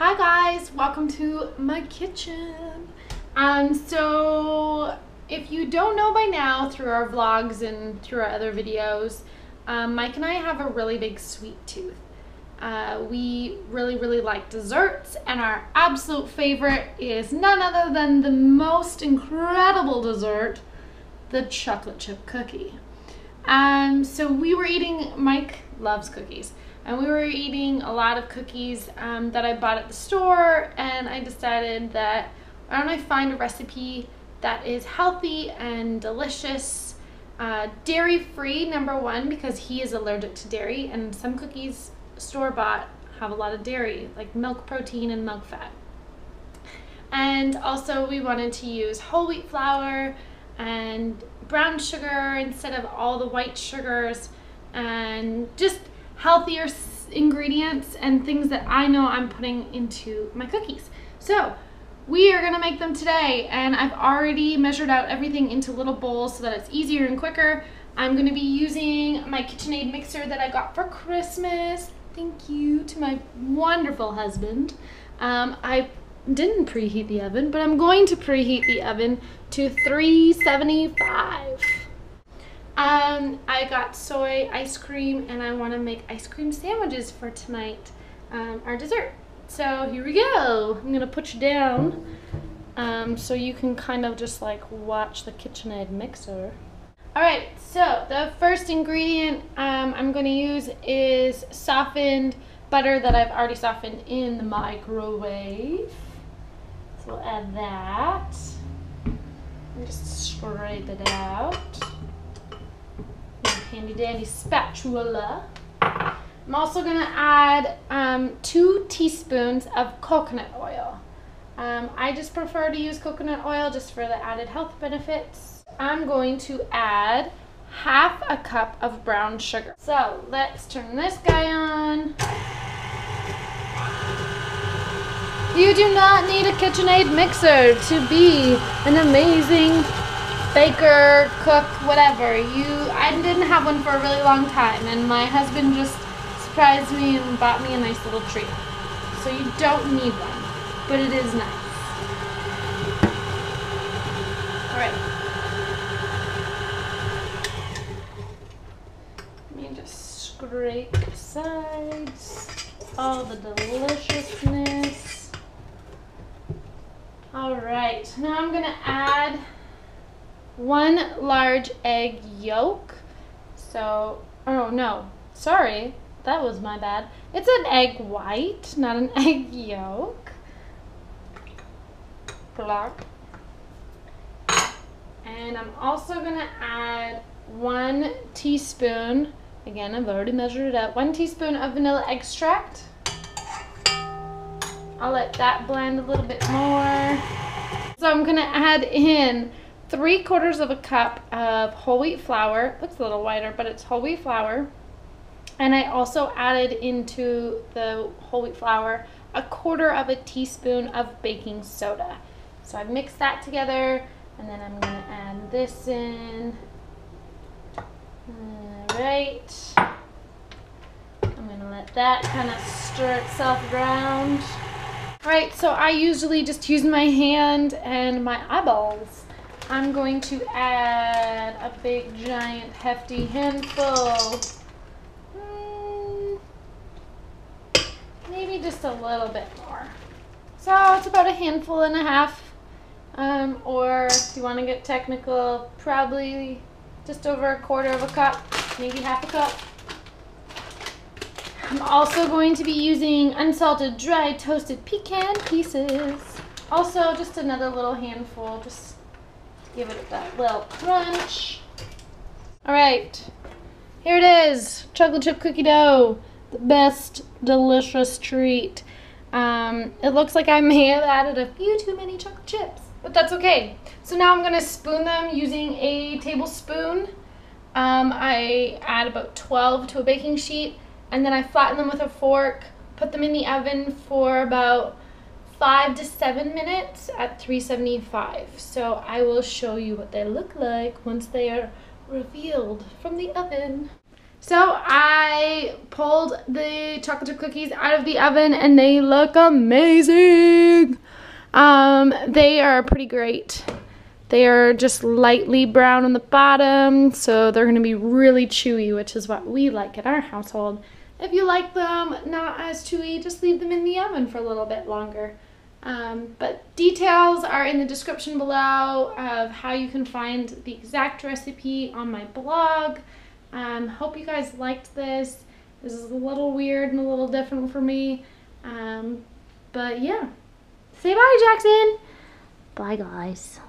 Hi guys, welcome to my kitchen. So if you don't know by now through our vlogs and through our other videos, Mike and I have a really big sweet tooth. We really like desserts, and our absolute favorite is none other than the most incredible dessert, the chocolate chip cookie. So we were eating, Mike loves cookies, and we were eating a lot of cookies that I bought at the store, and I decided that why don't I find a recipe that is healthy and delicious, dairy-free, number one, because he is allergic to dairy, and some cookies store-bought have a lot of dairy, like milk protein and milk fat. And also we wanted to use whole wheat flour and brown sugar instead of all the white sugars, and just healthier ingredients and things that I know I'm putting into my cookies. So we are gonna make them today, and I've already measured out everything into little bowls so that it's easier and quicker. I'm gonna be using my KitchenAid mixer that I got for Christmas. Thank you to my wonderful husband. I didn't preheat the oven, but I'm going to preheat the oven to 375. I got soy ice cream, and I want to make ice cream sandwiches for tonight, our dessert. So here we go. I'm gonna put you down so you can kind of just like watch the KitchenAid mixer. Alright, so the first ingredient I'm going to use is softened butter that I've already softened in the microwave. So we'll add that and just scrape it out. Handy dandy spatula. I'm also going to add 2 teaspoons of coconut oil. I just prefer to use coconut oil just for the added health benefits. I'm going to add half a cup of brown sugar. So let's turn this guy on. You do not need a KitchenAid mixer to be an amazing baker, cook, whatever. I didn't have one for a really long time, and my husband just surprised me and bought me a nice little treat. So you don't need one, but it is nice. Alright. Let me just scrape the sides, all the deliciousness. Alright, now I'm going to add 1 large egg yolk. So, oh no, sorry, that was my bad. It's an egg white, not an egg yolk. Block. And I'm also going to add 1 teaspoon, again I've already measured it out, 1 teaspoon of vanilla extract. I'll let that blend a little bit more. So I'm going to add in 3/4 of a cup of whole wheat flour. Looks a little whiter, but it's whole wheat flour. And I also added into the whole wheat flour 1/4 of a teaspoon of baking soda. So I've mixed that together, and then I'm going to add this in. Alright. I'm going to let that kind of stir itself around. Alright, so I usually just use my hand and my eyeballs. I'm going to add a big, giant, hefty handful. Maybe just a little bit more. So it's about 1.5 handfuls. Or if you want to get technical, probably just over 1/4 of a cup, maybe half a cup. I'm also going to be using unsalted, dry, toasted pecan pieces. Also, just another little handful, just to give it that little crunch. Alright, here it is, chocolate chip cookie dough, the best delicious treat. It looks like I may have added a few too many chocolate chips, but that's okay. So now I'm going to spoon them using a tablespoon. I add about 12 to a baking sheet, and then I flatten them with a fork, put them in the oven for about 5 to 7 minutes at 375. So I will show you what they look like once they are revealed from the oven. So I pulled the chocolate chip cookies out of the oven and they look amazing. They are pretty great. They are just lightly brown on the bottom, so they're gonna be really chewy, which is what we like in our household. If you like them not as chewy, just leave them in the oven for a little bit longer. But details are in the description below of how you can find the exact recipe on my blog. Hope you guys liked this. This is a little weird and a little different for me. But yeah. Say bye, Jackson. Bye, guys.